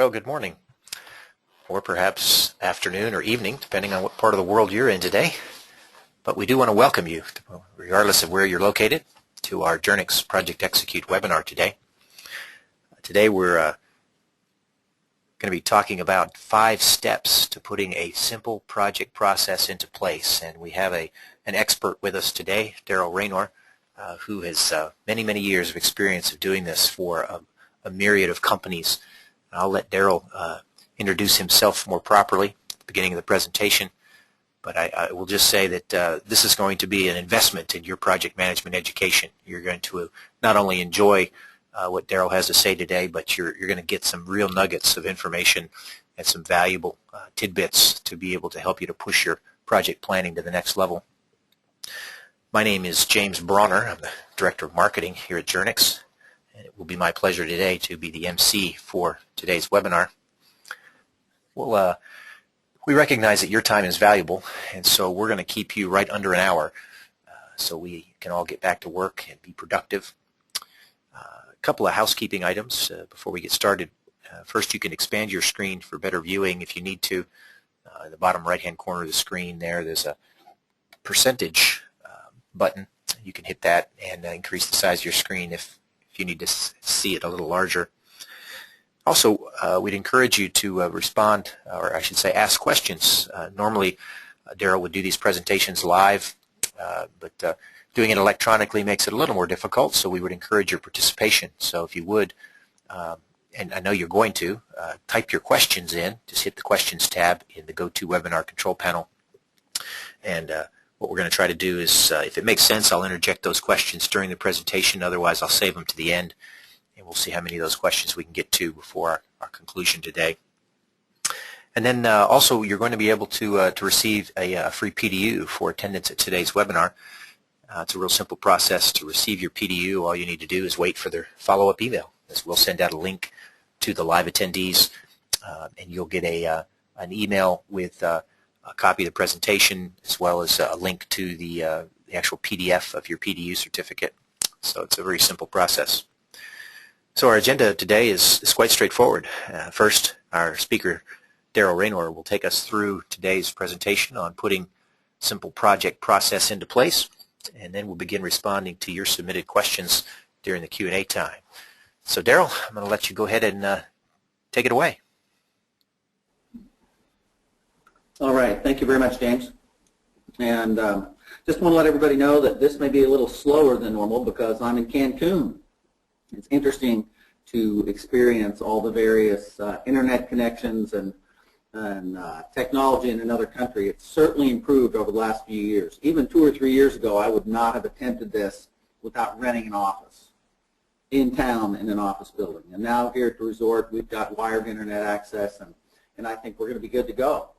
Well, good morning, or perhaps afternoon or evening, depending on what part of the world you're in today. But we do want to welcome you, regardless of where you're located, to our Journyx Project Execute webinar today. Today we're going to be talking about 5 steps to putting a simple project process into place. And we have an expert with us today, Daryl Raynor, who has many years of experience of doing this for a myriad of companies. I'll let Daryl introduce himself more properly at the beginning of the presentation, but I will just say that this is going to be an investment in your project management education. You're going to not only enjoy what Daryl has to say today, but you're going to get some real nuggets of information and some valuable tidbits to be able to help you to push your project planning to the next level. My name is James Bronner. I'm the Director of Marketing here at Journyx. And it will be my pleasure today to be the MC for today's webinar. Well, we recognize that your time is valuable, and so we're going to keep you right under an hour so we can all get back to work and be productive. A couple of housekeeping items before we get started. First, you can expand your screen for better viewing if you need to. In the bottom right-hand corner of the screen there's a percentage button. You can hit that and increase the size of your screen if you need to see it a little larger. Also, we'd encourage you to respond, or I should say ask questions. Normally, Daryl would do these presentations live, but doing it electronically makes it a little more difficult, so we would encourage your participation. So if you would, and I know you're going to, type your questions in. Just hit the Questions tab in the GoToWebinar control panel. And what we're going to try to do is, if it makes sense, I'll interject those questions during the presentation. Otherwise, I'll save them to the end, and we'll see how many of those questions we can get to before our conclusion today. And then also, you're going to be able to receive a free PDU for attendance at today's webinar. It's a real simple process to receive your PDU. All you need to do is wait for their follow-up email, as we'll send out a link to the live attendees, and you'll get an email with a copy of the presentation, as well as a link to the actual PDF of your PDU certificate. So it's a very simple process. So our agenda today is quite straightforward. First, our speaker, Daryl Raynor, will take us through today's presentation on putting simple project process into place, and then we'll begin responding to your submitted questions during the Q&A time. So Daryl, I'm going to let you go ahead and take it away. All right, thank you very much, James. And just want to let everybody know that this may be a little slower than normal because I'm in Cancun. It's interesting to experience all the various internet connections and technology in another country. It's certainly improved over the last few years. Even 2 or 3 years ago, I would not have attempted this without renting an office in town in an office building. And now here at the resort, we've got wired internet access, and I think we're going to be good to go.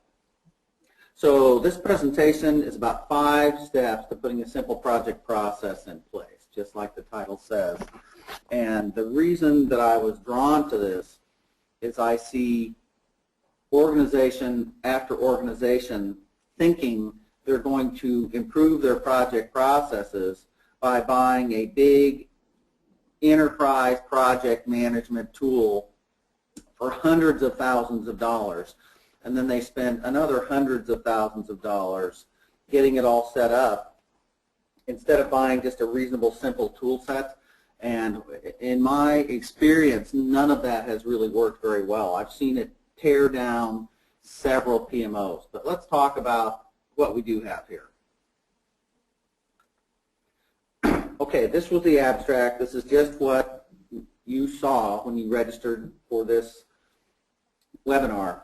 So this presentation is about 5 steps to putting a simple project process in place, just like the title says. And the reason that I was drawn to this is I see organization after organization thinking they're going to improve their project processes by buying a big enterprise project management tool for hundreds of thousands of dollars. And then they spend another hundreds of thousands of dollars getting it all set up instead of buying just a reasonable, simple tool set. And in my experience, none of that has really worked very well. I've seen it tear down several PMOs. But let's talk about what we do have here. Okay, this was the abstract. This is just what you saw when you registered for this webinar.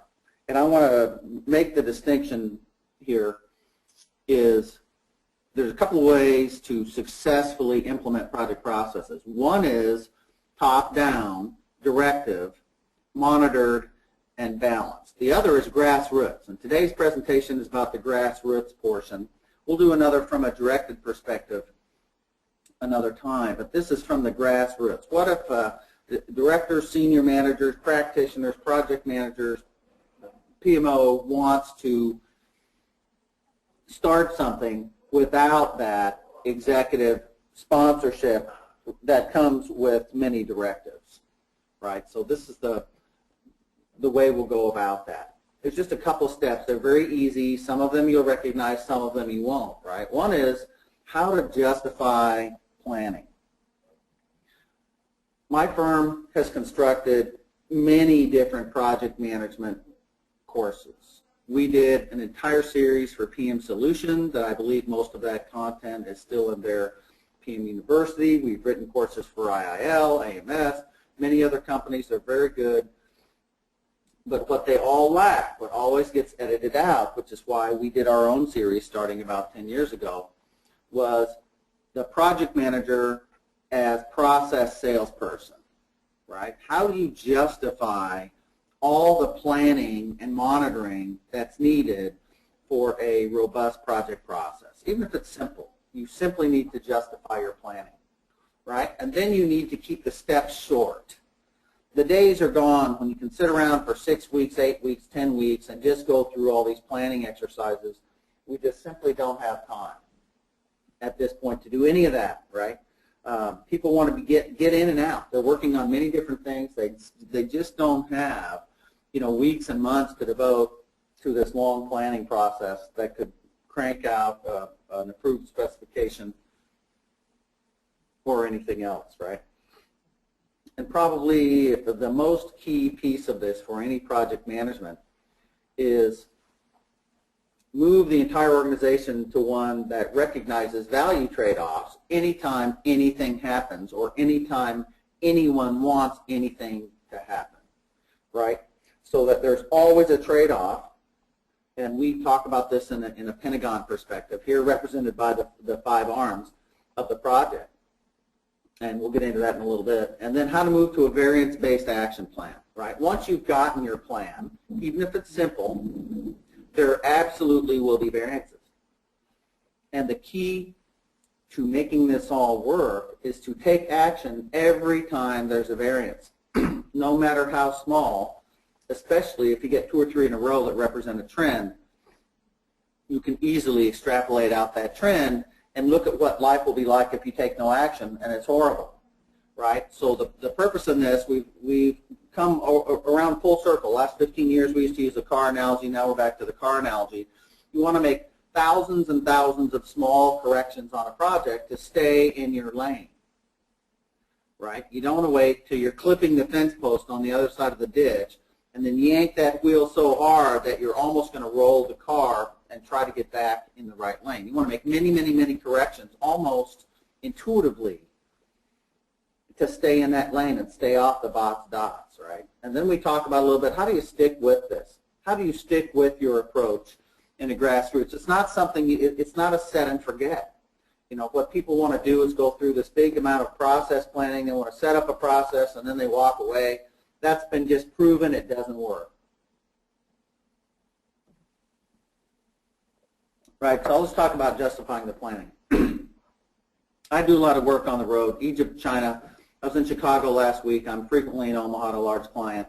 And I want to make the distinction here is there's a couple of ways to successfully implement project processes. One is top-down, directive, monitored, and balanced. The other is grassroots. And today's presentation is about the grassroots portion. We'll do another from a directed perspective another time, but this is from the grassroots. What if directors, senior managers, practitioners, project managers, PMO wants to start something without that executive sponsorship that comes with many directives, right? So this is the the way we'll go about that. There's just a couple steps. They're very easy. Some of them you'll recognize, some of them you won't, right? One is how to justify planning. My firm has constructed many different project management courses. We did an entire series for PM Solutions that I believe most of that content is still in their PM University. We've written courses for IIL, AMS, many other companies are very good. But what they all lack, what always gets edited out, which is why we did our own series starting about 10 years ago, was the project manager as process salesperson, right? How do you justify all the planning and monitoring that's needed for a robust project process? Even if it's simple, you simply need to justify your planning, right? And then you need to keep the steps short. The days are gone when you can sit around for 6 weeks, 8 weeks, 10 weeks and just go through all these planning exercises. We just simply don't have time at this point to do any of that, right? People want to get in and out. They're working on many different things. They just don't have, weeks and months to devote to this long planning process that could crank out an approved specification or anything else, right? And probably the most key piece of this for any project management is move the entire organization to one that recognizes value trade-offs anytime anything happens or anytime anyone wants anything to happen, right? So that there's always a trade-off, and we talk about this in a Pentagon perspective, here represented by the 5 arms of the project. And we'll get into that in a little bit. And then how to move to a variance-based action plan, right? Once you've gotten your plan, even if it's simple, there absolutely will be variances. And the key to making this all work is to take action every time there's a variance, no matter how small, especially if you get 2 or 3 in a row that represent a trend. You can easily extrapolate out that trend and look at what life will be like if you take no action, and it's horrible, right? So the purpose in this, we've come around full circle. Last 15 years we used to use the car analogy, now we're back to the car analogy. You want to make thousands and thousands of small corrections on a project to stay in your lane, right? You don't want to wait till you're clipping the fence post on the other side of the ditch and then yank that wheel so hard that you're almost going to roll the car and try to get back in the right lane. You want to make many, many, many corrections almost intuitively to stay in that lane and stay off the box dots, right? And then we talk about a little bit, how do you stick with this? How do you stick with your approach in a grassroots? It's not something, it's not a set and forget. What people want to do is go through this big amount of process planning. They want to set up a process and then they walk away. That's been just proven it doesn't work. Right, so let's talk about justifying the planning. I do a lot of work on the road, Egypt, China. I was in Chicago last week. I'm frequently in Omaha to a large client.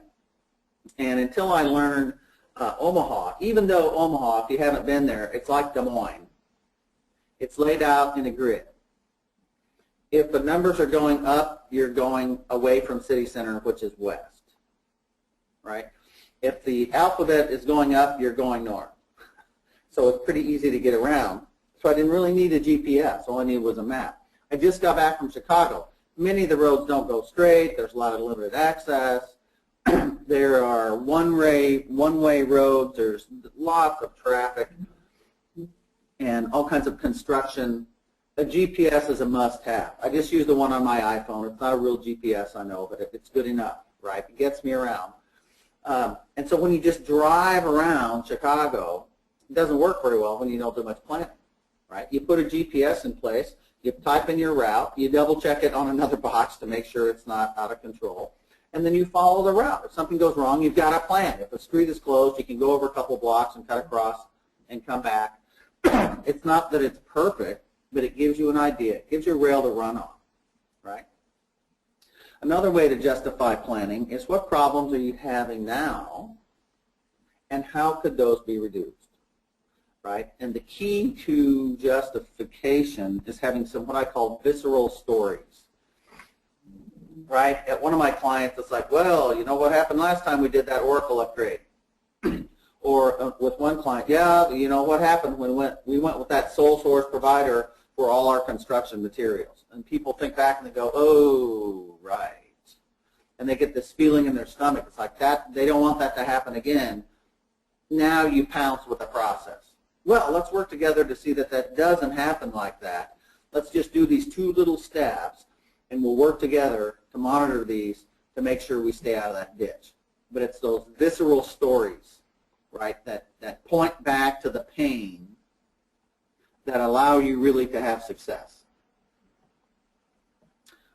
And until I learned Omaha, even though Omaha, if you haven't been there, it's like Des Moines. It's laid out in a grid. If the numbers are going up, you're going away from city center, which is west, right? If the alphabet is going up, you're going north. So it's pretty easy to get around. So I didn't really need a GPS. All I needed was a map. I just got back from Chicago. Many of the roads don't go straight. There's a lot of limited access. There are one-way roads. There's lots of traffic and all kinds of construction. A GPS is a must-have. I just use the one on my iPhone. It's not a real GPS, I know, but it's good enough, right? It gets me around. And so when you just drive around Chicago, it doesn't work very well when you don't do much planning, right? You put a GPS in place, you type in your route, you double check it on another box to make sure it's not out of control, and then you follow the route. If something goes wrong, you've got a plan. If a street is closed, you can go over a couple blocks and cut across and come back. It's not that it's perfect, but it gives you an idea. It gives you a rail to run on, right? Another way to justify planning is what problems are you having now and how could those be reduced? Right? And the key to justification is having some what I call visceral stories. right? At one of my clients, it's like, well, you know what happened last time we did that Oracle upgrade? Or with one client, yeah, you know what happened when we went with that sole source provider for all our construction materials. And people think back and they go, oh, right. And they get this feeling in their stomach. It's like that, they don't want that to happen again. Now you pounce with the process. Well, let's work together to see that that doesn't happen like that. Let's just do these 2 little steps, and we'll work together to monitor these to make sure we stay out of that ditch. But it's those visceral stories, right, that point back to the pain that allow you really to have success.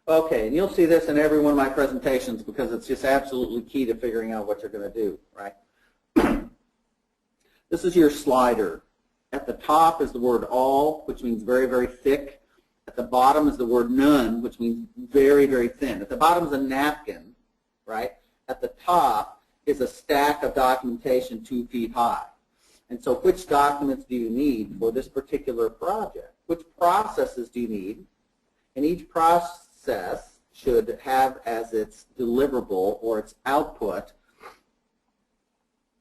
Okay, and you'll see this in every one of my presentations because it's just absolutely key to figuring out what you're going to do, right? This is your slider. At the top is the word all, which means very, very thick. At the bottom is the word none, which means very, very thin. At the bottom is a napkin, right? At the top is a stack of documentation 2 feet high. And so which documents do you need for this particular project? Which processes do you need? And each process should have as its deliverable or its output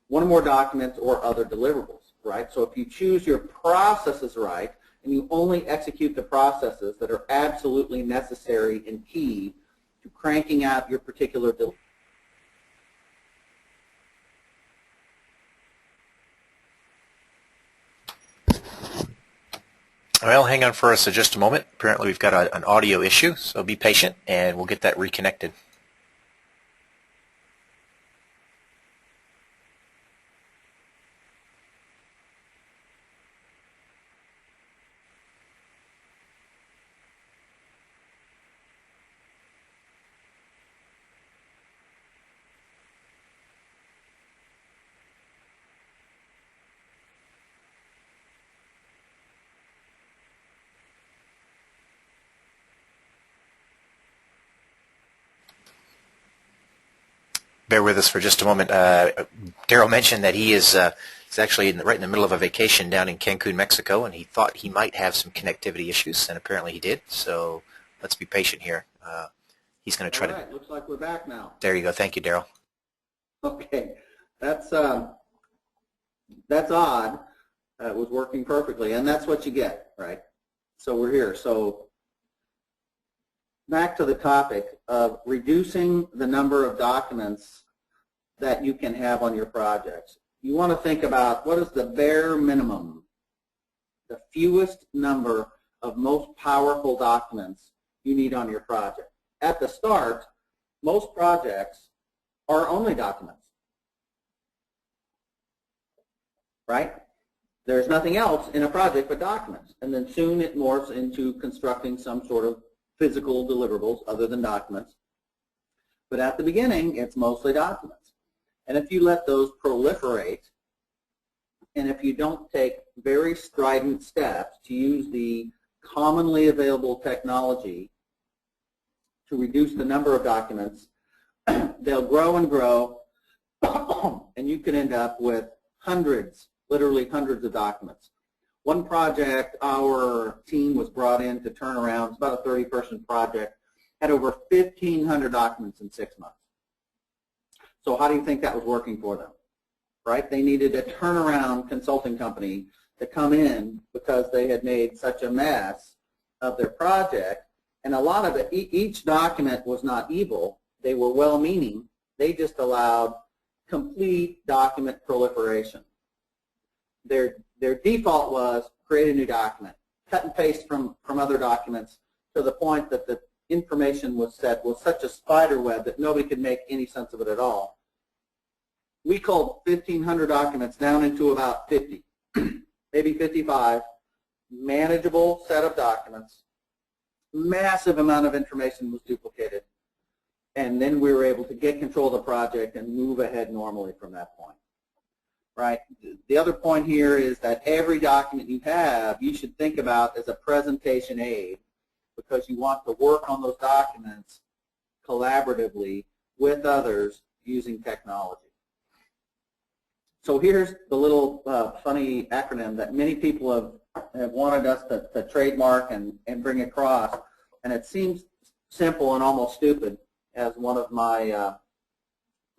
one or more documents or other deliverables, right? So if you choose your processes right and you only execute the processes that are absolutely necessary and key to cranking out your particular deliverable. Well, hang on for us just a moment. Apparently we've got an audio issue, so be patient and we'll get that reconnected. Bear with us for just a moment. Daryl mentioned that he is actually right in the middle of a vacation down in Cancun, Mexico, and he thought he might have some connectivity issues, and apparently he did. So let's be patient here. He's going to try to. Looks like we're back now. There you go. Thank you, Daryl. Okay, that's odd. It was working perfectly, and that's what you get, right? So we're here. So back to the topic of reducing the number of documents that you can have on your projects. You want to think about what is the bare minimum, the fewest number of most powerful documents you need on your project. At the start, most projects are only documents, right? There's nothing else in a project but documents, and then soon it morphs into constructing some sort of physical deliverables other than documents. But at the beginning, it's mostly documents. And if you let those proliferate, and if you don't take very strident steps to use the commonly available technology to reduce the number of documents, they'll grow and grow, and you can end up with hundreds, literally hundreds of documents. One project our team was brought in to turn around, it's about a 30-person project, had over 1,500 documents in 6 months. So how do you think that was working for them? Right? They needed a turnaround consulting company to come in because they had made such a mess of their project, and a lot of it, each document was not evil. They were well-meaning. They just allowed complete document proliferation. Their default was create a new document, cut and paste from other documents to the point that the information was set was such a spider web that nobody could make any sense of it at all. We culled 1,500 documents down into about 50, maybe 55, manageable set of documents. Massive amount of information was duplicated, and then we were able to get control of the project and move ahead normally from that point. Right. The other point here is that every document you have, you should think about as a presentation aid, because you want to work on those documents collaboratively with others using technology. So here's the little funny acronym that many people have wanted us to trademark and bring across, and it seems simple and almost stupid, as one of my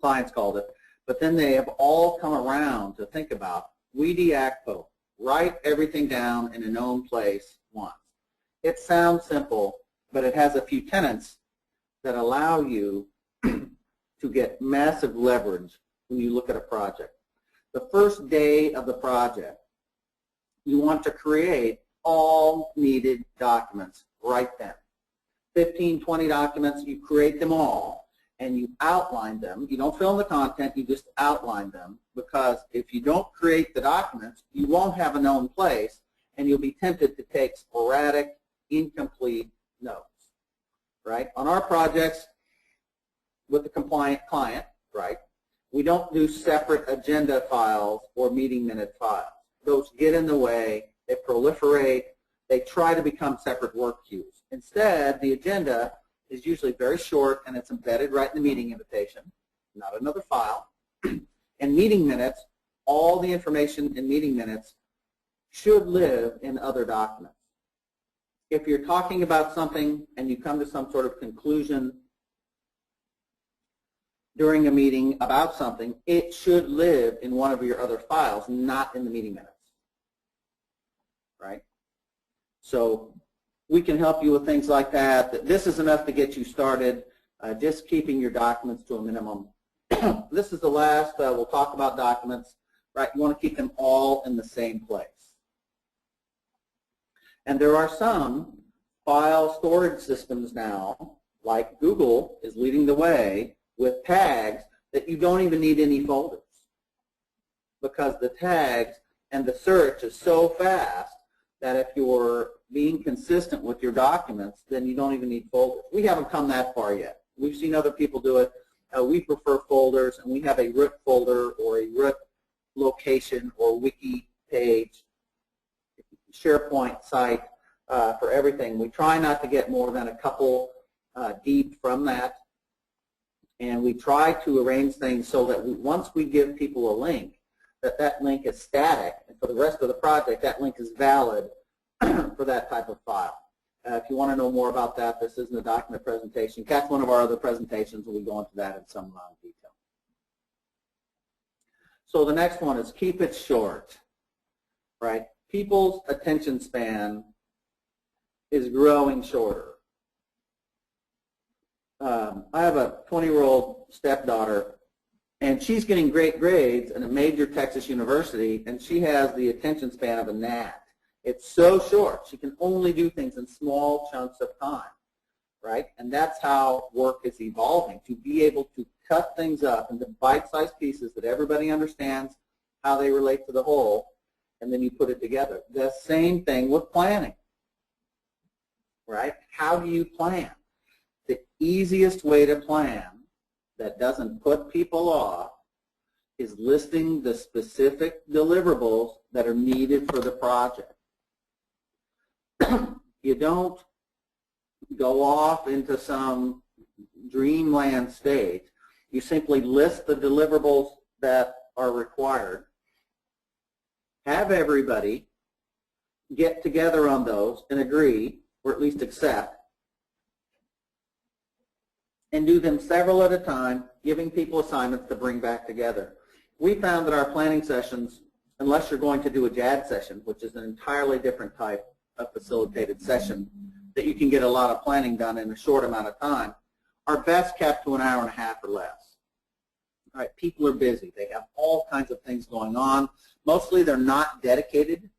clients called it. But then they have all come around to think about WEDIACPO, write everything down in a known place once. It sounds simple, but it has a few tenets that allow you to get massive leverage when you look at a project. The first day of the project, you want to create all needed documents right then. 15, 20 documents, you create them all, and you outline them. You don't fill in the content, you just outline them, because if you don't create the documents, you won't have a known place, and you'll be tempted to take sporadic, incomplete notes, right? On our projects with the compliant client, right, we don't do separate agenda files or meeting minute files. Those get in the way, they proliferate, they try to become separate work queues. Instead, the agenda is usually very short and it's embedded right in the meeting invitation, not another file. And meeting minutes, all the information in meeting minutes should live in other documents. If you're talking about something and you come to some sort of conclusion during a meeting about something, it should live in one of your other files, not in the meeting minutes, right? So we can help you with things like that. This is enough to get you started, just keeping your documents to a minimum. This is the last, we'll talk about documents, right? You want to keep them all in the same place. And there are some file storage systems now, like Google is leading the way with tags, that you don't even need any folders, because the tags and the search is so fast that if you're being consistent with your documents, then you don't even need folders. We haven't come that far yet. We've seen other people do it. We prefer folders, and we have a root folder or a root location or wiki page, SharePoint site for everything. We try not to get more than a couple deep from that, and we try to arrange things so that once we give people a link, that link is static, and for the rest of the project, that link is valid for that type of file. If you want to know more about that, this isn't a document presentation. Catch one of our other presentations, and we go into that in some detail. So the next one is keep it short, right? People's attention span is growing shorter. I have a 20-year-old stepdaughter, and she's getting great grades in a major Texas university, and she has the attention span of a gnat. It's so short. She can only do things in small chunks of time, right? And that's how work is evolving, to be able to cut things up into bite-sized pieces that everybody understands how they relate to the whole, and then you put it together. The same thing with planning, right? How do you plan? The easiest way to plan that doesn't put people off is listing the specific deliverables that are needed for the project. You don't go off into some dreamland state. You simply list the deliverables that are required, have everybody get together on those and agree, or at least accept, and do them several at a time, giving people assignments to bring back together. We found that our planning sessions, unless you're going to do a JAD session, which is an entirely different type of facilitated session that you can get a lot of planning done in a short amount of time, are best kept to an hour and a half or less. All right, people are busy. They have all kinds of things going on. Mostly they're not dedicated.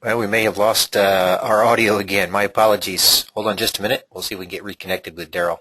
Well, we may have lost our audio again. My apologies. Hold on just a minute. We'll see if we can get reconnected with Daryl.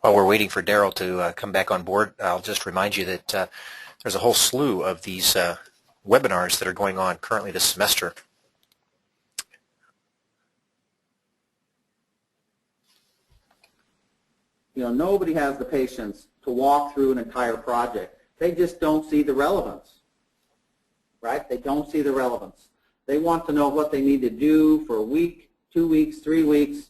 While we're waiting for Daryl to come back on board, I'll just remind you that there's a whole slew of these webinars that are going on currently this semester. You know, nobody has the patience to walk through an entire project. They just don't see the relevance, right? They don't see the relevance. They want to know what they need to do for a week, 2 weeks, 3 weeks,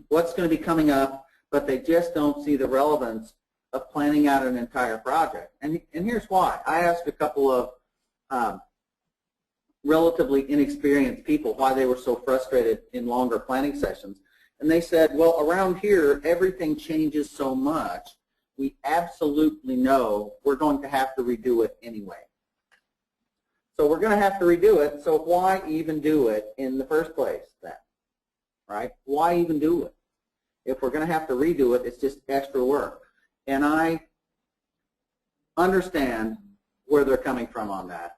what's going to be coming up, but they just don't see the relevance of planning out an entire project. And here's why. I asked a couple of relatively inexperienced people why they were so frustrated in longer planning sessions. And they said, well, around here, everything changes so much, we absolutely know we're going to have to redo it anyway. So we're going to have to redo it, so why even do it in the first place then, right? Why even do it? If we're going to have to redo it, it's just extra work. And I understand where they're coming from on that.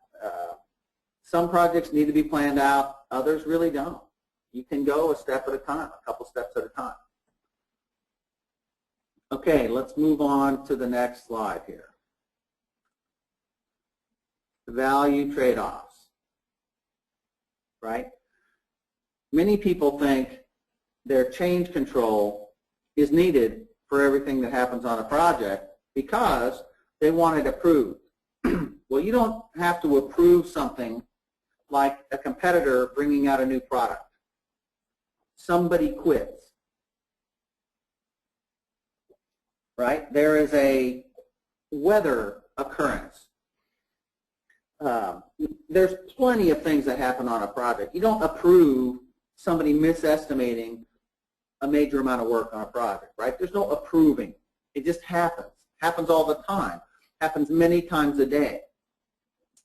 Some projects need to be planned out, others really don't. You can go a step at a time, a couple steps at a time. Okay, let's move on to the next slide here. Value trade-offs, right? Many people think their change control is needed for everything that happens on a project because they want it approved. Well, you don't have to approve something like a competitor bringing out a new product. Somebody quits, right? There is a weather occurrence. There's plenty of things that happen on a project. You don't approve somebody misestimating a major amount of work on a project, right? There's no approving. It just happens. Happens all the time. Happens many times a day.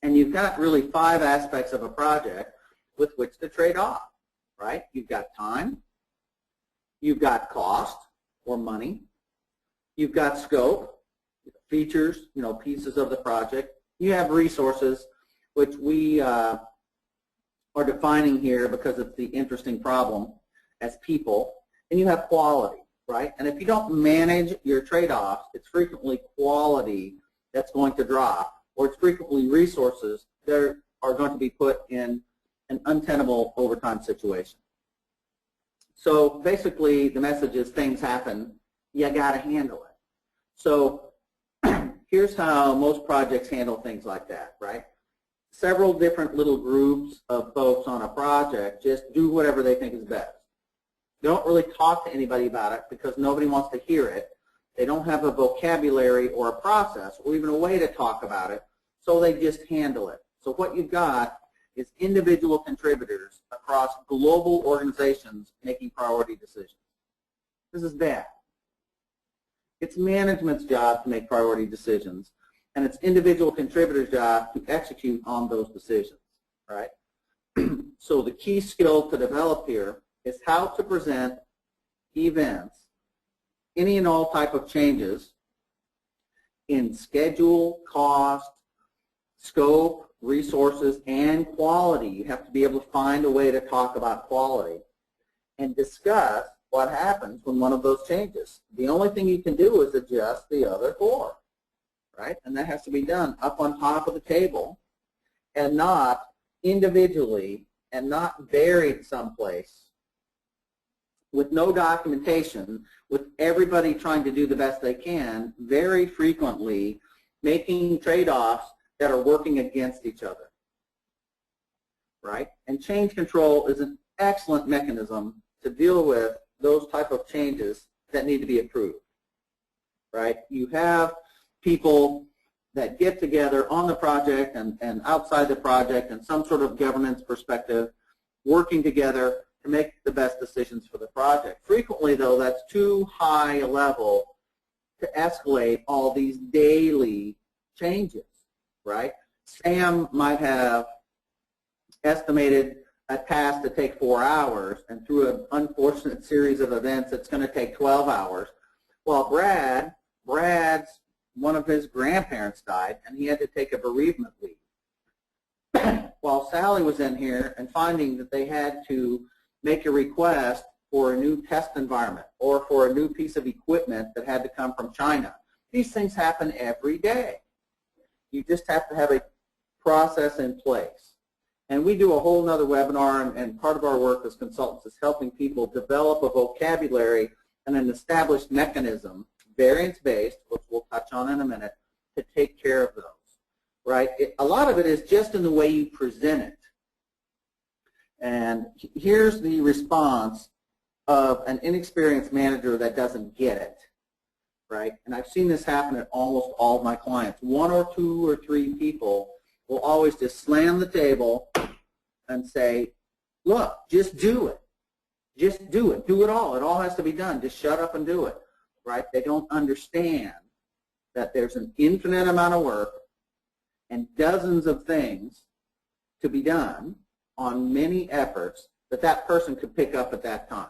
And you've got really 5 aspects of a project with which to trade off, right? You've got time. You've got cost or money. You've got scope, features, you know, pieces of the project. You have resources, which we are defining here because it's the interesting problem as people. And you have quality, right? And if you don't manage your trade-offs, it's frequently quality that's going to drop, or it's frequently resources that are going to be put in an untenable overtime situation. So basically, the message is things happen, you got to handle it. So here's how most projects handle things like that, right? Several different little groups of folks on a project just do whatever they think is best. They don't really talk to anybody about it because nobody wants to hear it. They don't have a vocabulary or a process or even a way to talk about it, so they just handle it. So what you've got is individual contributors across global organizations making priority decisions. This is bad. It's management's job to make priority decisions, and it's individual contributors' job to execute on those decisions, right? So the key skill to develop here is how to present events, any and all type of changes in schedule, cost, scope, resources, and quality. You have to be able to find a way to talk about quality and discuss what happens when one of those changes. The only thing you can do is adjust the other 4, right? And that has to be done up on top of the table and not individually and not buried someplace with no documentation, with everybody trying to do the best they can, very frequently making trade-offs that are working against each other, right? And change control is an excellent mechanism to deal with those type of changes that need to be approved, right? You have people that get together on the project and outside the project and some sort of governance perspective, working together to make the best decisions for the project. Frequently, though, that's too high a level to escalate all these daily changes, right? Sam might have estimated a task to take 4 hours, and through an unfortunate series of events, it's going to take 12 hours. Well, Brad's one of his grandparents died, and he had to take a bereavement leave. While Sally was in here and finding that they had to make a request for a new test environment or for a new piece of equipment that had to come from China. These things happen every day. You just have to have a process in place. And we do a whole nother webinar, and part of our work as consultants is helping people develop a vocabulary and an established mechanism, variance-based, which we'll touch on in a minute, to take care of those, right? A lot of it is just in the way you present it. And here's the response of an inexperienced manager that doesn't get it, right? And I've seen this happen at almost all of my clients. One or two or three people will always just slam the table and say, look, just do it. Just do it. Do it all. It all has to be done. Just shut up and do it, right? They don't understand that there's an infinite amount of work and dozens of things to be done on many efforts that that person could pick up at that time,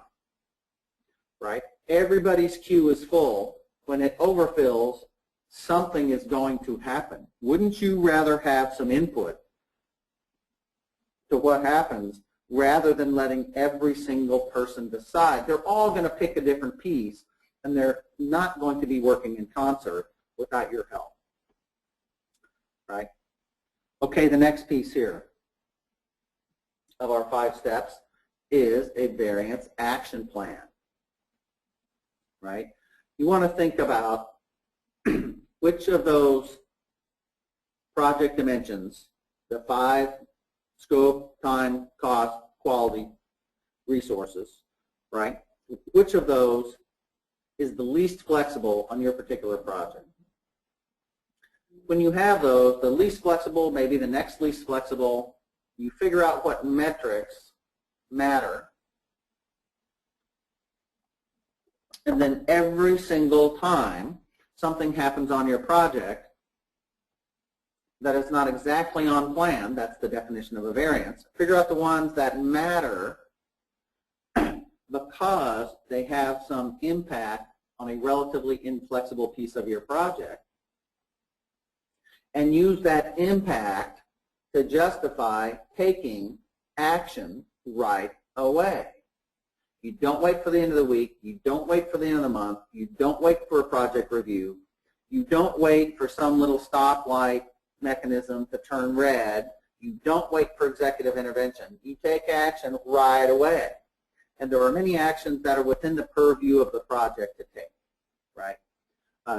right? Everybody's queue is full. When it overfills, something is going to happen. Wouldn't you rather have some input to what happens rather than letting every single person decide? They're all going to pick a different piece, and they're not going to be working in concert without your help, right? Okay, the next piece here of our 5 steps is a variance action plan, right? You want to think about which of those project dimensions, the 5 scope, time, cost, quality, resources, right? Which of those is the least flexible on your particular project? When you have those, the least flexible, maybe the next least flexible, you figure out what metrics matter, and then every single time something happens on your project that is not exactly on plan, that's the definition of a variance, figure out the ones that matter because they have some impact on a relatively inflexible piece of your project, and use that impact to justify taking action right away. You don't wait for the end of the week. You don't wait for the end of the month. You don't wait for a project review. You don't wait for some little stoplight mechanism to turn red. You don't wait for executive intervention. You take action right away. And there are many actions that are within the purview of the project to take, right?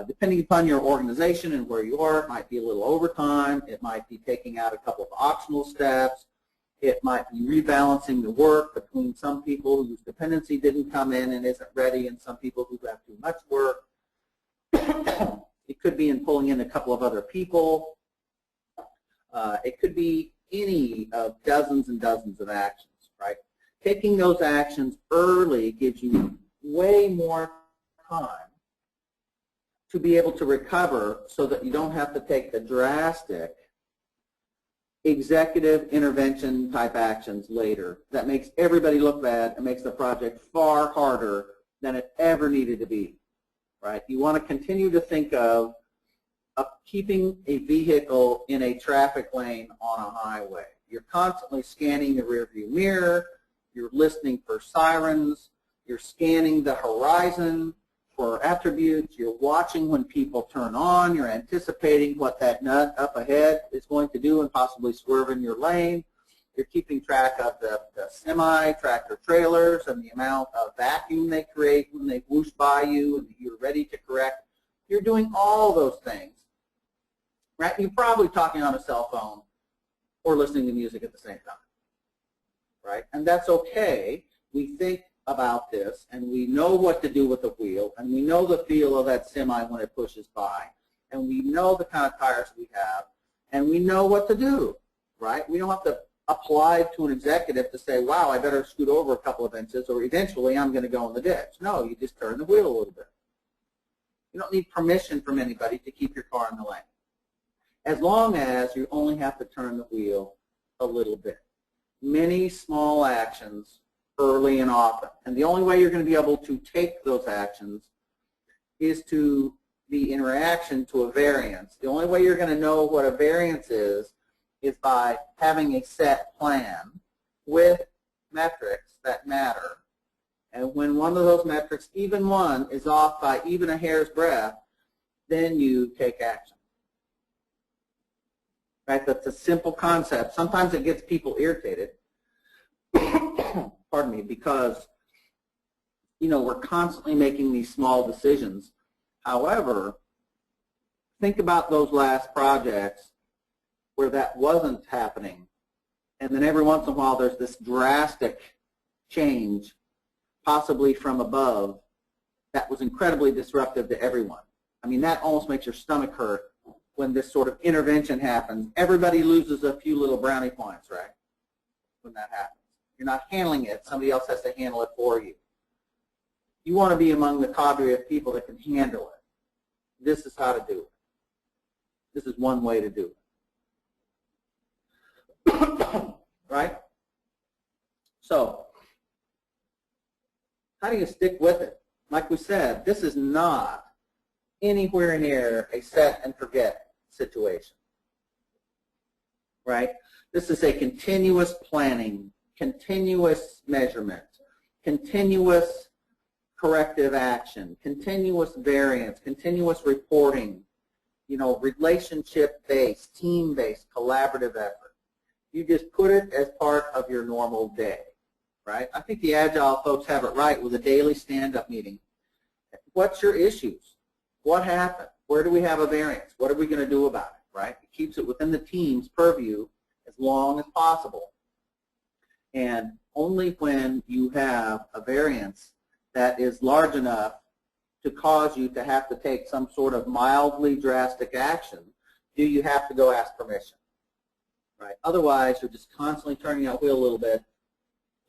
Depending upon your organization and where you are, it might be a little overtime. It might be taking out a couple of optional steps. It might be rebalancing the work between some people whose dependency didn't come in and isn't ready and some people who have too much work. It could be in pulling in a couple of other people. It could be any of dozens and dozens of actions, right? Taking those actions early gives you way more time to be able to recover so that you don't have to take the drastic executive intervention type actions later. That makes everybody look bad and makes the project far harder than it ever needed to be, right? You want to continue to think of keeping a vehicle in a traffic lane on a highway. You're constantly scanning the rearview mirror, you're listening for sirens, you're scanning the horizon for attributes, you're watching when people turn on, you're anticipating what that nut up ahead is going to do and possibly swerve in your lane. You're keeping track of the semi-tractor trailers and the amount of vacuum they create when they whoosh by you and you're ready to correct. You're doing all those things, right? You're probably talking on a cell phone or listening to music at the same time, right? And that's okay. We think about this, and we know what to do with the wheel, and we know the feel of that semi when it pushes by, and we know the kind of tires we have, and we know what to do, right? We don't have to apply to an executive to say, wow, I better scoot over a couple of inches, or eventually I'm going to go in the ditch. No, you just turn the wheel a little bit. You don't need permission from anybody to keep your car in the lane, as long as you only have to turn the wheel a little bit. Many small actions early and often. And the only way you're going to be able to take those actions is to be in reaction to a variance. The only way you're going to know what a variance is by having a set plan with metrics that matter and one of those metrics, even one, is off by even a hair's breadth, then you take action. Right? That's a simple concept. Sometimes it gets people irritated, pardon me, because we're constantly making these small decisions. However, think about those last projects where that wasn't happening, and then every once in a while there's this drastic change, possibly from above, that was incredibly disruptive to everyone. I mean, that almost makes your stomach hurt when this sort of intervention happens. Everybody loses a few little brownie points, right, when that happens. You're not handling it. Somebody else has to handle it for you. You want to be among the cadre of people that can handle it. This is how to do it. This is one way to do it. Right? So, how do you stick with it? Like we said, this is not anywhere near a set and forget situation. Right? This is a continuous planning, continuous measurement, continuous corrective action, continuous variance, continuous reporting, relationship-based, team-based, collaborative effort. You just put it as part of your normal day, right? I think the Agile folks have it right with a daily stand-up meeting. What's your issues? What happened? Where do we have a variance? What are we going to do about it, right? It keeps it within the team's purview as long as possible. And only when you have a variance that is large enough to cause you to have to take some sort of mildly drastic action do you have to go ask permission, right? Otherwise, you're just constantly turning that wheel a little bit.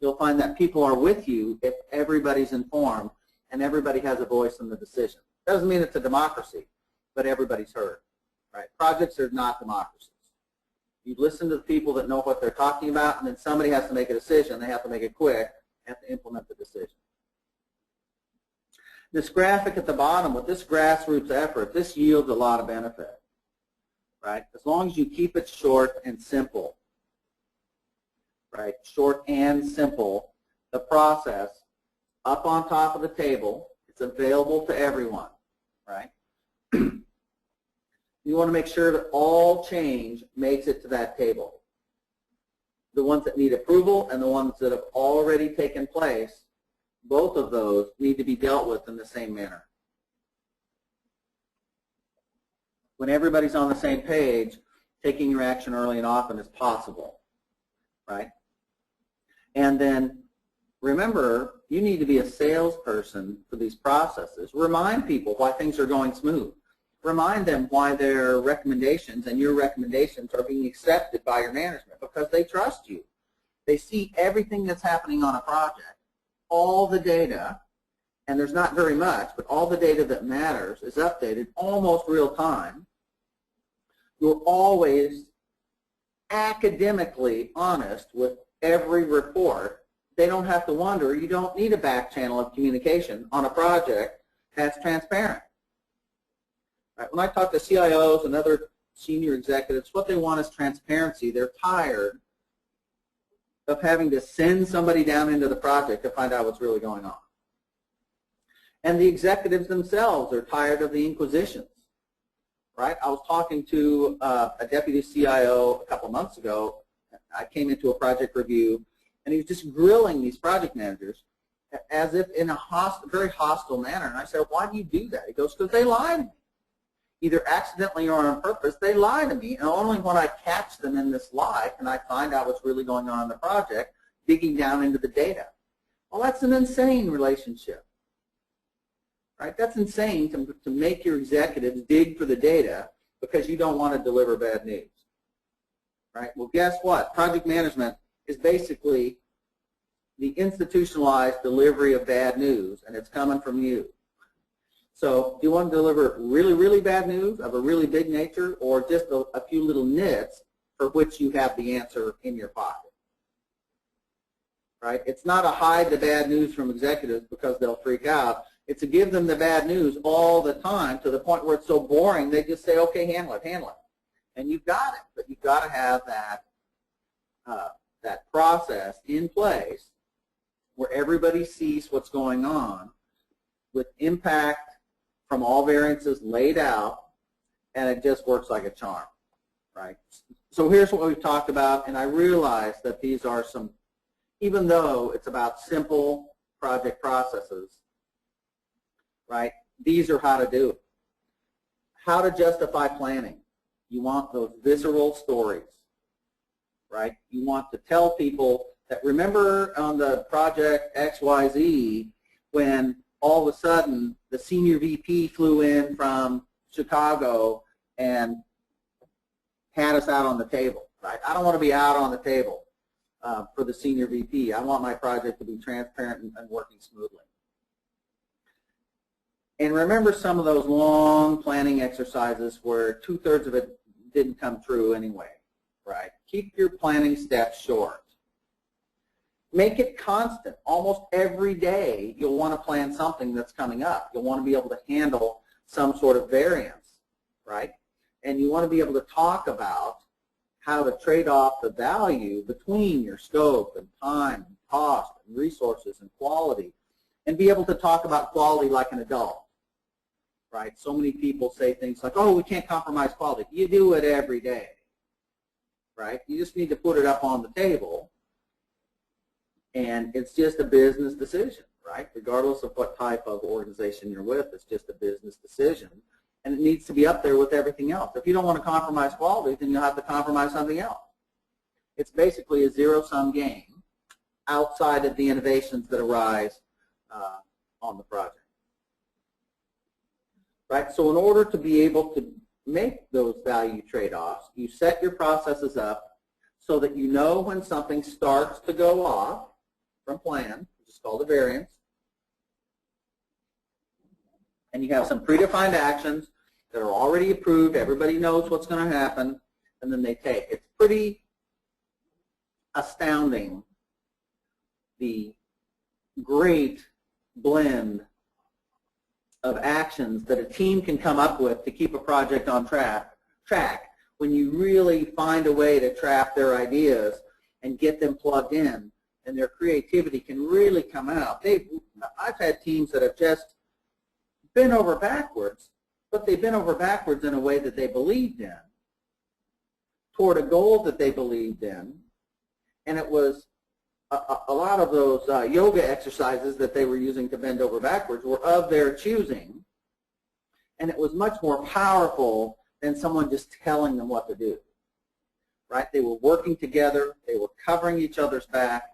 You'll find that people are with you if everybody's informed and everybody has a voice in the decision. Doesn't mean it's a democracy, but everybody's heard, right? Projects are not democracies. You listen to the people that know what they're talking about, and then somebody has to make a decision. They have to make it quick, have to implement the decision. This graphic at the bottom, with this grassroots effort, this yields a lot of benefit, right? As long as you keep it short and simple, right? Short and simple. The process, up on top of the table, it's available to everyone, right? You want to make sure that all change makes it to that table. The ones that need approval and the ones that have already taken place, both of those need to be dealt with in the same manner. When everybody's on the same page, taking your action early and often is possible, right? And then remember, you need to be a salesperson for these processes. Remind people why things are going smooth. Remind them why their recommendations and your recommendations are being accepted by your management, because they trust you. They see everything that's happening on a project, all the data, and there's not very much, but all the data that matters is updated almost real time. You're always academically honest with every report. They don't have to wonder. You don't need a back channel of communication on a project that's transparent. Right? When I talk to CIOs and other senior executives, what they want is transparency. They're tired of having to send somebody down into the project to find out what's really going on. And the executives themselves are tired of the inquisitions, right? I was talking to a deputy CIO a couple months ago. I came into a project review, and he was just grilling these project managers as if in a very hostile manner. And I said, why do you do that? He goes, because they lie to me. Either accidentally or on purpose, they lie to me. And only when I catch them in this lie can I find out what's really going on in the project, digging down into the data. Well, that's an insane relationship, right? That's insane to make your executives dig for the data because you don't want to deliver bad news, right? Well, guess what? Project management is basically the institutionalized delivery of bad news, and it's coming from you. So do you want to deliver really, really bad news of a really big nature, or just a few little nits for which you have the answer in your pocket? Right? It's not a hide the bad news from executives because they'll freak out. It's to give them the bad news all the time to the point where it's so boring they just say, okay, handle it, handle it. And you've got it, but you've got to have that, that process in place where everybody sees what's going on with impact from all variances laid out, and it just works like a charm, right? So here's what we've talked about, and I realize that these are some, even though it's about simple project processes, right, these are how to do it. How to justify planning. You want those visceral stories, right? You want to tell people that, remember on the project XYZ when all of a sudden the senior VP flew in from Chicago and had us out on the table, right? I don't want to be out on the table for the senior VP. I want my project to be transparent and working smoothly. And remember some of those long planning exercises where 2/3 of it didn't come true anyway, right? Keep your planning steps short. Make it constant. Almost every day you'll want to plan something that's coming up. You'll want to be able to handle some sort of variance, right? And you want to be able to talk about how to trade off the value between your scope and time and cost and resources and quality, and be able to talk about quality like an adult, right? So many people say things like, oh, we can't compromise quality. You do it every day, right? You just need to put it up on the table, and it's just a business decision, right? Regardless of what type of organization you're with, it's just a business decision, and it needs to be up there with everything else. If you don't want to compromise quality, then you'll have to compromise something else. It's basically a zero-sum game outside of the innovations that arise on the project. Right? So in order to be able to make those value trade-offs, you set your processes up so that you know when something starts to go off from plan, which is called a variance, and you have some predefined actions that are already approved. Everybody knows what's going to happen, and then they take. It's pretty astounding the great blend of actions that a team can come up with to keep a project on track when you really find a way to trap their ideas and get them plugged in, and their creativity can really come out. I've had teams that have just been over backwards, but they've been over backwards in a way that they believed in, toward a goal that they believed in, and it was a lot of those yoga exercises that they were using to bend over backwards were of their choosing, and it was much more powerful than someone just telling them what to do, right? They were working together. They were covering each other's back.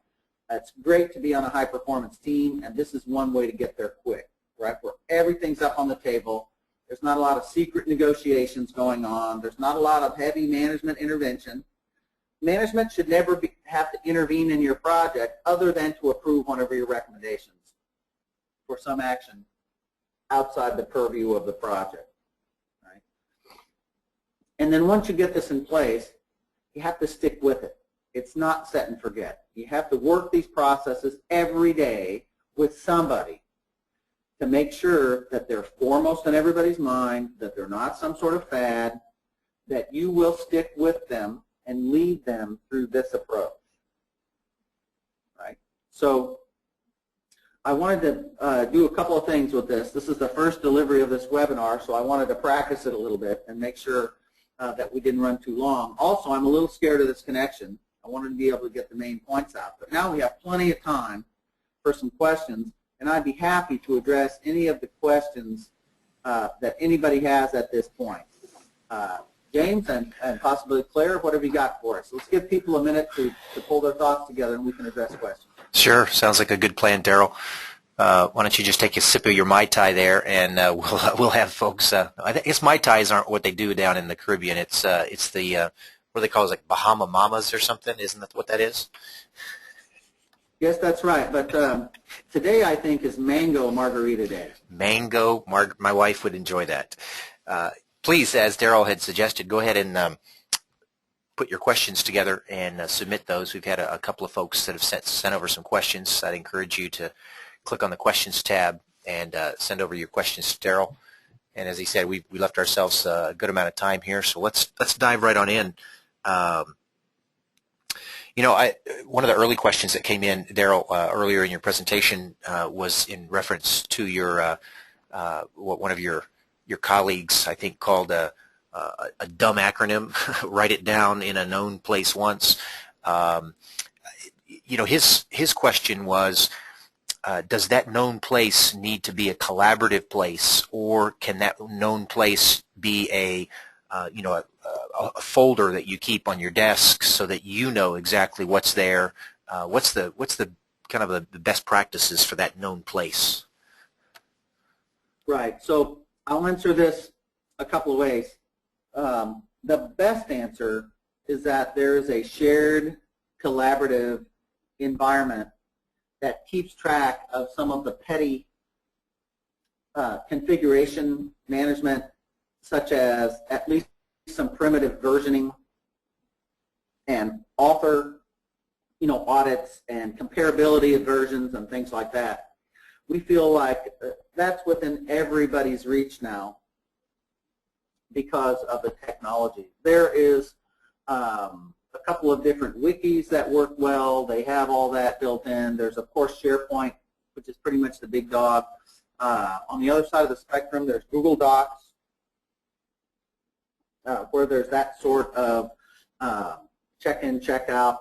It's great to be on a high-performance team, and this is one way to get there quick, right, where everything's up on the table. There's not a lot of secret negotiations going on. There's not a lot of heavy management intervention. Management should never have to intervene in your project other than to approve one of your recommendations for some action outside the purview of the project, right? And then once you get this in place, you have to stick with it. It's not set and forget. You have to work these processes every day with somebody to make sure that they're foremost in everybody's mind, that they're not some sort of fad, that you will stick with them and lead them through this approach, right? So I wanted to do a couple of things with this. This is the first delivery of this webinar, so I wanted to practice it a little bit and make sure that we didn't run too long. Also, I'm a little scared of this connection. I wanted to be able to get the main points out. But now we have plenty of time for some questions, and I'd be happy to address any of the questions that anybody has at this point. James and possibly Claire, what have you got for us? Let's give people a minute to pull their thoughts together, and we can address questions. Sure. Sounds like a good plan, Daryl. Why don't you just take a sip of your Mai Tai there, and we'll have folks. I guess Mai Tais aren't what they do down in the Caribbean. It's the what do they call it, like Bahama Mamas or something? Isn't that what that is? Yes, that's right. But today I think is Mango Margarita Day. Mango, my wife would enjoy that. Please, as Daryl had suggested, go ahead and put your questions together and submit those. We've had a couple of folks that have sent over some questions. I'd encourage you to click on the questions tab and send over your questions to Daryl. And as he said, we left ourselves a good amount of time here, so let's dive right on in. One of the early questions that came in, Daryl, earlier in your presentation was in reference to your what one of your colleagues, I think, called a dumb acronym. Write it down in a known place once. His question was, does that known place need to be a collaborative place, or can that known place be a folder that you keep on your desk so that you know exactly what's there? What's the kind of the best practices for that known place? Right. So I'll answer this a couple of ways. The best answer is that there is a shared collaborative environment that keeps track of some of the petty configuration management, such as at least some primitive versioning and author audits and comparability of versions and things like that. We feel like that's within everybody's reach now because of the technology. There is a couple of different wikis that work well. They have all that built in. There's, of course, SharePoint, which is pretty much the big dog. On the other side of the spectrum, there's Google Docs, where there's that sort of check-in, check-out.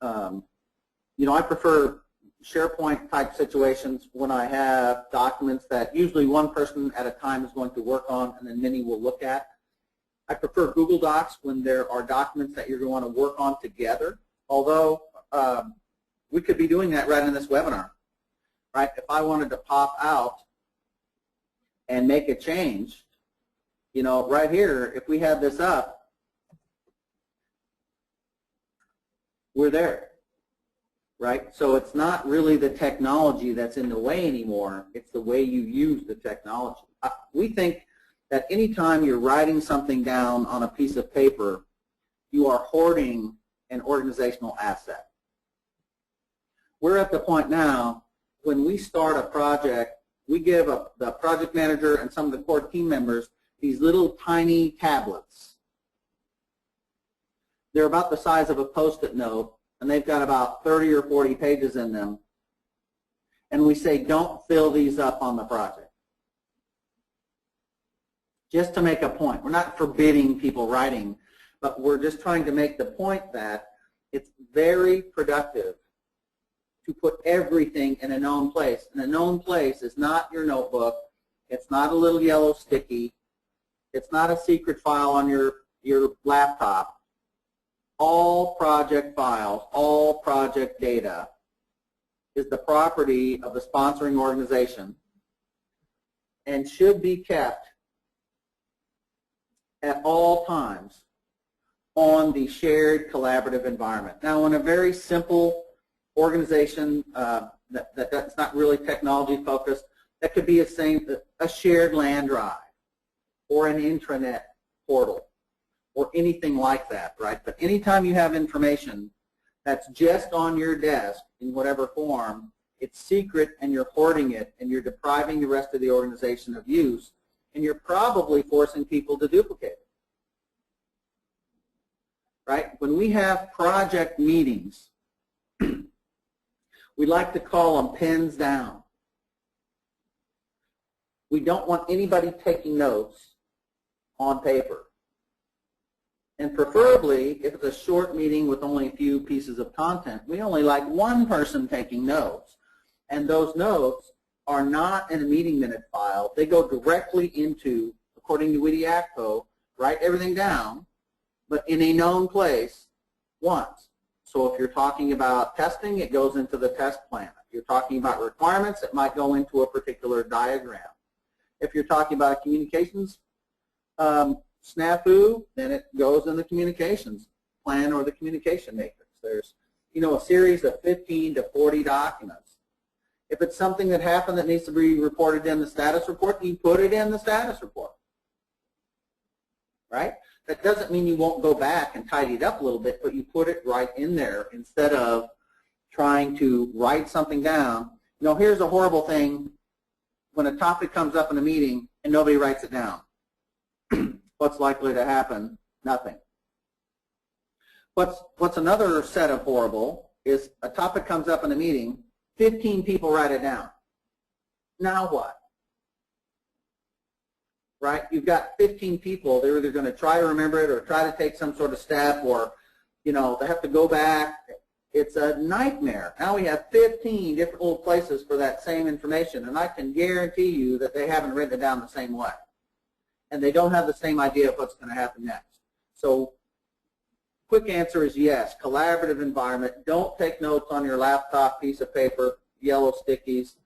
I prefer SharePoint type situations when I have documents that usually one person at a time is going to work on and then many will look at. I prefer Google Docs when there are documents that you're going to work on together, although we could be doing that right in this webinar. Right? If I wanted to pop out and make a change, right here, if we have this up, we're there. Right? So it's not really the technology that's in the way anymore. It's the way you use the technology. We think that anytime you're writing something down on a piece of paper, you are hoarding an organizational asset. We're at the point now when we start a project, we give the project manager and some of the core team members these little tiny tablets. They're about the size of a Post-it note, and they've got about 30 or 40 pages in them. And we say, don't fill these up on the project. Just to make a point. We're not forbidding people writing, but we're just trying to make the point that it's very productive to put everything in a known place. And a known place is not your notebook. It's not a little yellow sticky. It's not a secret file on your laptop. All project files, all project data is the property of the sponsoring organization and should be kept at all times on the shared collaborative environment. Now, in a very simple organization that's not really technology focused, that could be a shared LAN drive or an intranet portal or anything like that, right? But anytime you have information that's just on your desk in whatever form, it's secret and you're hoarding it and you're depriving the rest of the organization of use, and you're probably forcing people to duplicate it. Right? When we have project meetings, we like to call them pens down. We don't want anybody taking notes on paper. And preferably, if it's a short meeting with only a few pieces of content, we only like one person taking notes. And those notes are not in a meeting minute file. They go directly into, according to Weaco, write everything down, but in a known place once. So if you're talking about testing, it goes into the test plan. If you're talking about requirements, it might go into a particular diagram. If you're talking about communications snafu, then it goes in the communications plan or the communication matrix. There's, a series of 15 to 40 documents. If it's something that happened that needs to be reported in the status report, you put it in the status report. Right? That doesn't mean you won't go back and tidy it up a little bit, but you put it right in there instead of trying to write something down. Here's a horrible thing. When a topic comes up in a meeting and nobody writes it down, what's likely to happen? Nothing. What's another set of horrible is a topic comes up in a meeting, 15 people write it down. Now what? Right? You've got 15 people. They're either going to try to remember it or try to take some sort of step, or they have to go back. It's a nightmare. Now we have 15 different little places for that same information, and I can guarantee you that they haven't written it down the same way. And they don't have the same idea of what's going to happen next. So quick answer is yes, collaborative environment. Don't take notes on your laptop, piece of paper, yellow stickies,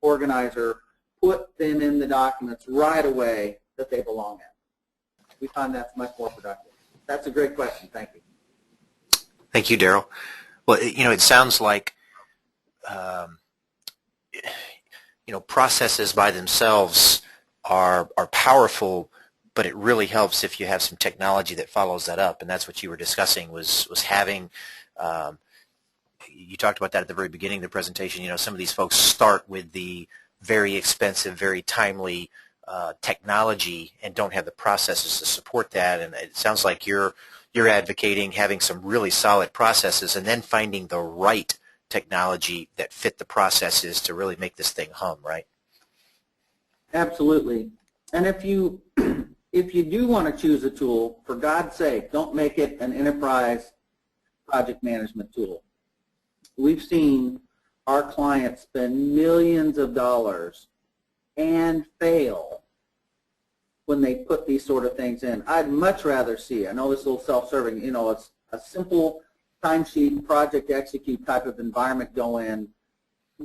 organizer. Put them in the documents right away that they belong in. We find that's much more productive. That's a great question. Thank you. Thank you, Daryl. Well, it sounds like processes by themselves are powerful, but it really helps if you have some technology that follows that up, and that's what you were discussing was having. You talked about that at the very beginning of the presentation. Some of these folks start with the very expensive, very timely technology and don't have the processes to support that, and it sounds like you're advocating having some really solid processes and then finding the right technology that fit the processes to really make this thing hum, right? Absolutely. And if you do want to choose a tool, for God's sake, don't make it an enterprise project management tool. We've seen our clients spend millions of dollars and fail when they put these sort of things in. I'd much rather see, I know this is a little self-serving, it's a simple timesheet, project execute type of environment go in,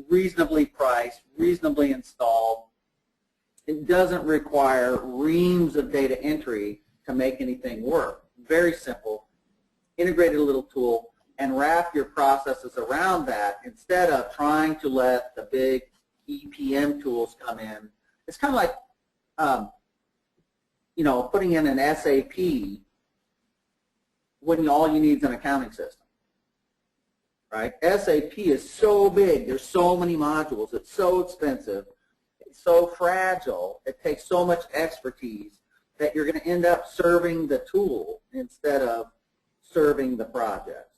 reasonably priced, reasonably installed. It doesn't require reams of data entry to make anything work. Very simple, integrated little tool, and wrap your processes around that instead of trying to let the big EPM tools come in. It's kind of like, putting in an SAP when all you need is an accounting system, right? SAP is so big. There's so many modules. It's so expensive. It's so fragile. It takes so much expertise that you're going to end up serving the tool instead of serving the projects.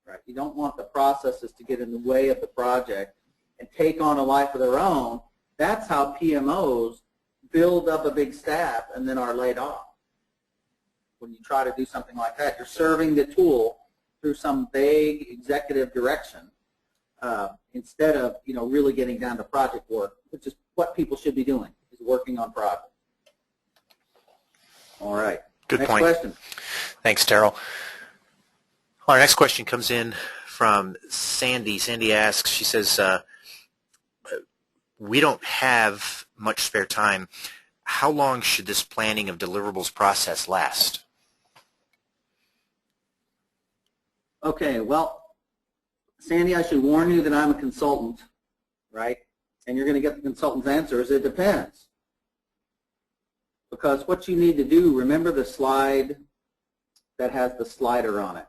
Right? You don't want the processes to get in the way of the project and take on a life of their own. That's how PMOs build up a big staff and then are laid off. When you try to do something like that, you're serving the tool through some vague executive direction instead of really getting down to project work, which is what people should be doing, is working on projects. All right. Good Next point. question. Thanks, Daryl. Our next question comes in from Sandy. Sandy asks, she says, we don't have much spare time. How long should this planning of deliverables process last? Okay, well, Sandy, I should warn you that I'm a consultant, right? And you're going to get the consultant's answer is it depends. Because what you need to do, remember the slide that has the slider on it.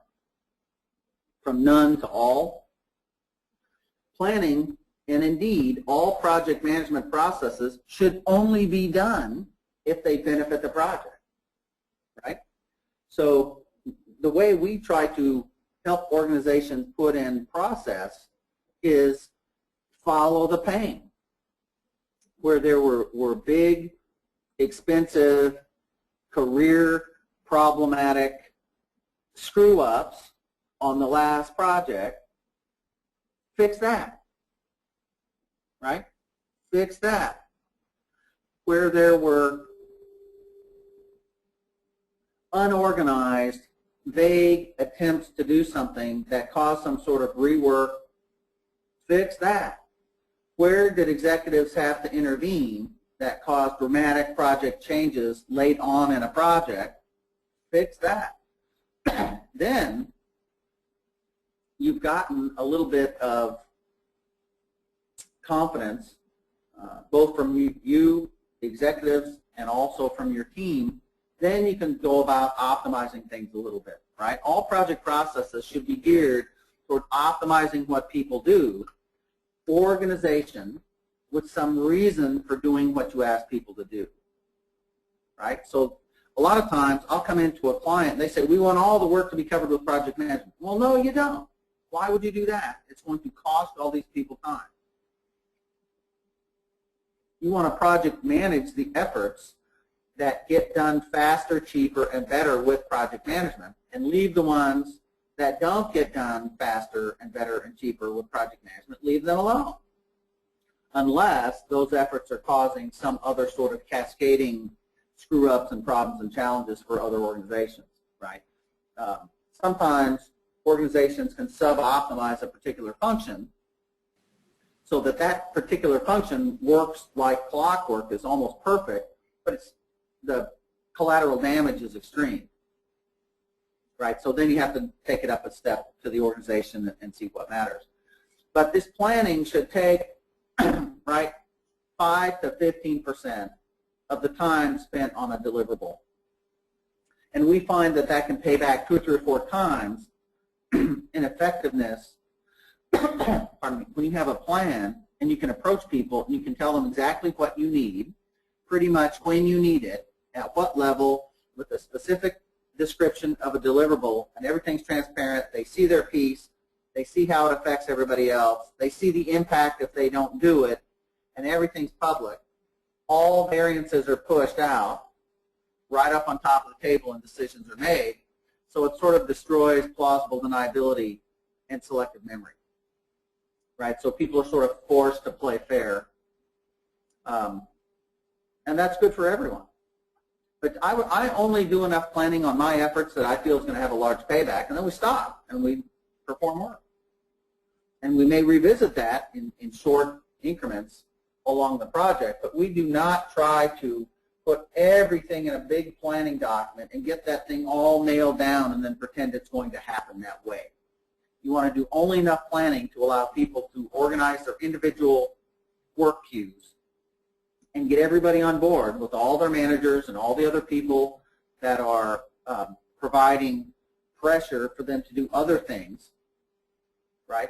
From none to all. Planning, and indeed all project management processes, should only be done if they benefit the project, right? So the way we try to help organizations put in process is follow the pain. Where there were big, expensive, career problematic screw-ups on the last project, fix that, right? Fix that. Where there were unorganized, vague attempts to do something that caused some sort of rework, fix that. Where did executives have to intervene that caused dramatic project changes late on in a project? Fix that. Then you've gotten a little bit of confidence, both from you, the executives, and also from your team. Then you can go about optimizing things a little bit, right? All project processes should be geared toward optimizing what people do, organization, with some reason for doing what you ask people to do, right? So A lot of times I'll come into a client and they say, we want all the work to be covered with project management. Well, no, you don't. Why would you do that? It's going to cost all these people time. You want to project manage the efforts that get done faster, cheaper, and better with project management, and leave the ones that don't get done faster and better and cheaper with project management, leave them alone, unless those efforts are causing some other sort of cascading screw-ups and problems and challenges for other organizations, right? Sometimes organizations can sub-optimize a particular function so that that particular function works like clockwork, is almost perfect, but the collateral damage is extreme, right? So then you have to take it up a step to the organization and see what matters. But this planning should take, right, 5 to 15% of the time spent on a deliverable. And we find that that can pay back 2 or 3 or 4 times in effectiveness. Pardon me, when you have a plan and you can approach people and you can tell them exactly what you need, pretty much when you need it, at what level, with a specific description of a deliverable, and everything's transparent, they see their piece, they see how it affects everybody else, they see the impact if they don't do it, and everything's public. All variances are pushed out right up on top of the table and decisions are made, so it sort of destroys plausible deniability and selective memory, right? So people are sort of forced to play fair, and that's good for everyone. But I only do enough planning on my efforts that I feel is going to have a large payback, and then we stop and we perform work. And we may revisit that in short increments along the project, but we do not try to put everything in a big planning document and get that thing all nailed down and then pretend it's going to happen that way. You want to do only enough planning to allow people to organize their individual work queues and get everybody on board with all their managers and all the other people that are providing pressure for them to do other things, right?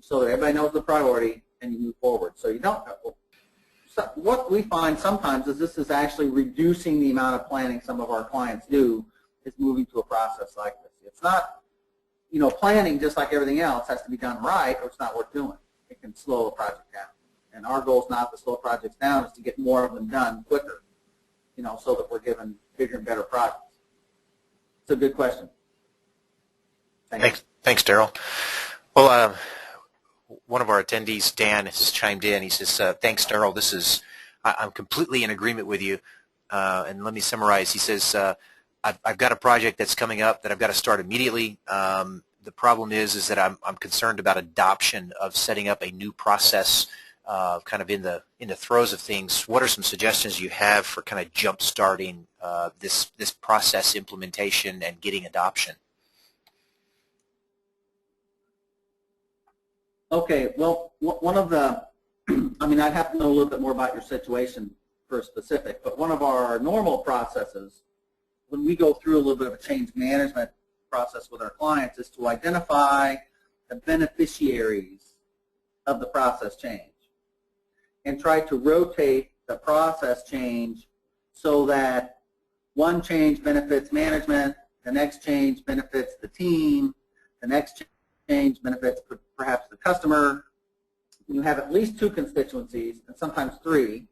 So that everybody knows the priority and you move forward. So you don't. So what we find sometimes is this is actually reducing the amount of planning some of our clients do, is moving to a process like this. It's not, you know, planning, just like everything else, has to be done right or it's not worth doing. It can slow a project down. And our goal is not to slow projects down, it's to get more of them done quicker, you know, so that we're given bigger and better projects. It's a good question. Thanks, Daryl. Well, one of our attendees, Dan, has chimed in. He says, thanks, Daryl. I'm completely in agreement with you. And let me summarize. He says, I've got a project that's coming up that I've got to start immediately. The problem is that I'm concerned about adoption of setting up a new process kind of in the throes of things. What are some suggestions you have for kind of jump starting this process implementation and getting adoption? Okay, well, one of the, I mean, I'd have to know a little bit more about your situation for a specific, but one of our normal processes, when we go through a little bit of a change management process with our clients, is to identify the beneficiaries of the process change and try to rotate the process change so that one change benefits management, the next change benefits the team, the next change benefits perhaps the customer. You have at least 2 constituencies, and sometimes 3,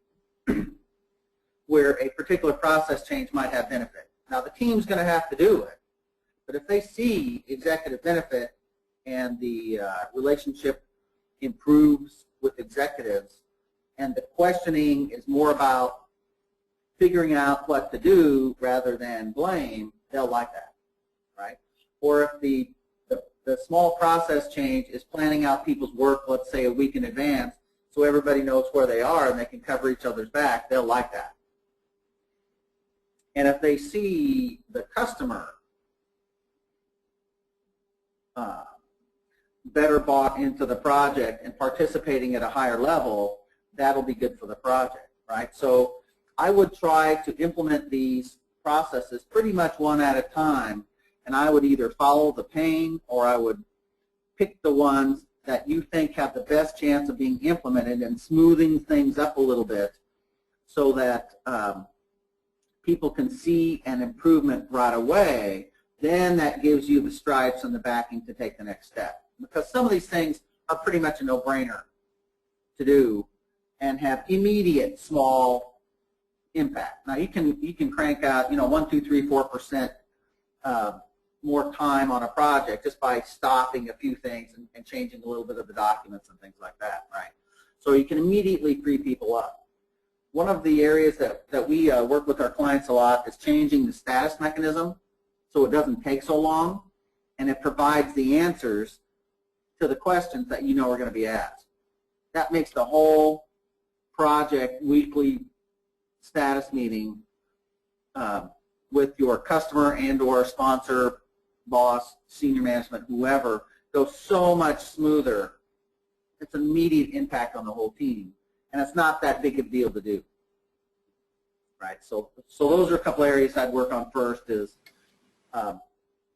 where a particular process change might have benefit. Now, the team's going to have to do it, but if they see executive benefit and the relationship improves with executives, and the questioning is more about figuring out what to do rather than blame, they'll like that, right? Or if the small process change is planning out people's work, let's say a week in advance, so everybody knows where they are and they can cover each other's back, they'll like that. And if they see the customer better bought into the project and participating at a higher level, that'll be good for the project, right? So I would try to implement these processes pretty much one at a time, and I would either follow the pain or I would pick the ones that you think have the best chance of being implemented and smoothing things up a little bit so that people can see an improvement right away, then that gives you the stripes and the backing to take the next step. Because some of these things are pretty much a no-brainer to do and have immediate small impact. Now you can crank out 1, 2, 3, 4% more time on a project just by stopping a few things and changing a little bit of the documents and things like that, right? So you can immediately free people up. One of the areas that we work with our clients a lot is changing the status mechanism so it doesn't take so long, and it provides the answers to the questions that you know are going to be asked. That makes the whole project weekly status meeting with your customer and or sponsor, boss, senior management, whoever, go so much smoother. It's an immediate impact on the whole team, and it's not that big of a deal to do. Right? So those are a couple areas I'd work on first is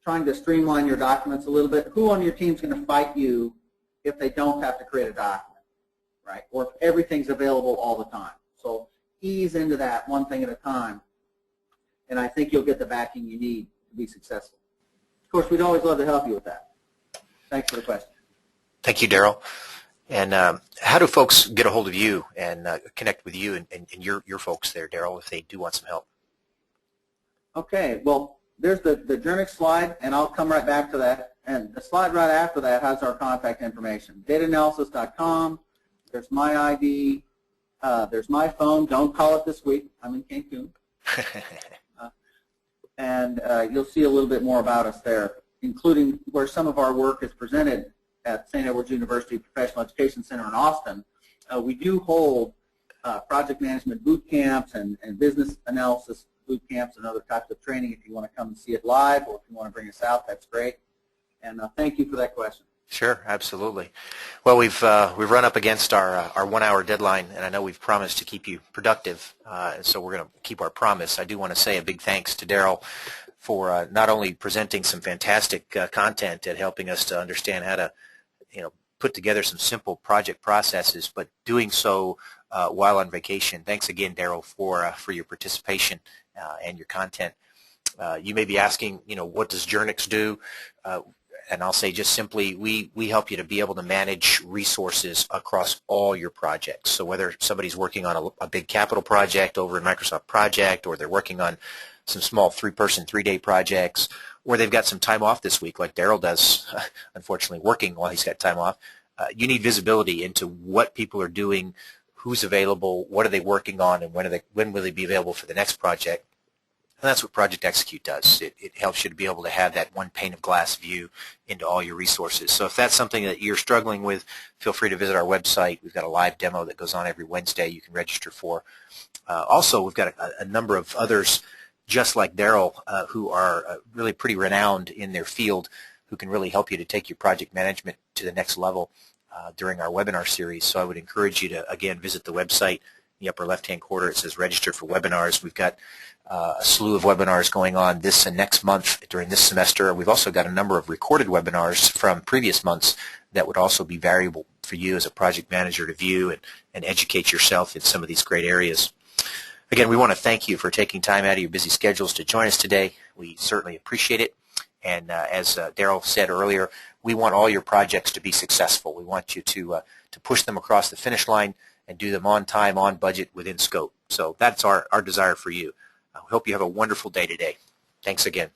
trying to streamline your documents a little bit. Who on your team is going to fight you if they don't have to create a document, right? Or if everything's available all the time. So ease into that one thing at a time, and I think you'll get the backing you need to be successful. Of course, we'd always love to help you with that. Thanks for the question. Thank you, Daryl. And how do folks get a hold of you and connect with you and your folks there, Daryl, if they do want some help? Okay, well, there's the Journyx slide, and I'll come right back to that. And the slide right after that has our contact information. Dataanalysis.com. There's my ID. There's my phone. Don't call it this week. I'm in Cancun. And you'll see a little bit more about us there, including where some of our work is presented at St. Edward's University Professional Education Center in Austin. We do hold project management boot camps and business analysis boot camps and other types of training. If you want to come and see it live, or if you want to bring us out, that's great. And thank you for that question. Sure, absolutely. Well, we've run up against our 1 hour deadline, and I know we've promised to keep you productive, and so we're going to keep our promise. I do want to say a big thanks to Daryl for not only presenting some fantastic content and helping us to understand how to put together some simple project processes, but doing so while on vacation. Thanks again, Daryl, for your participation and your content. You may be asking, what does Journyx do? And I'll say just simply, we help you to be able to manage resources across all your projects. So whether somebody's working on a big capital project over in Microsoft Project, or they're working on some small 3-person, 3-day projects, or they've got some time off this week like Daryl does, unfortunately working while he's got time off, you need visibility into what people are doing, who's available, what are they working on, and when will they be available for the next project. And that's what Project Execute does. It helps you to be able to have that one pane of glass view into all your resources. So if that's something that you're struggling with, feel free to visit our website. We've got a live demo that goes on every Wednesday you can register for. Also, we've got a number of others just like Daryl who are really pretty renowned in their field, who can really help you to take your project management to the next level during our webinar series. So I would encourage you to, again, visit the website. In the upper left-hand corner, it says register for webinars. We've got a slew of webinars going on this and next month during this semester. We've also got a number of recorded webinars from previous months that would also be valuable for you as a project manager to view and educate yourself in some of these great areas. Again, we want to thank you for taking time out of your busy schedules to join us today. We certainly appreciate it. And as Daryl said earlier, we want all your projects to be successful. We want you to push them across the finish line and do them on time, on budget, within scope. So that's our desire for you. I hope you have a wonderful day today. Thanks again.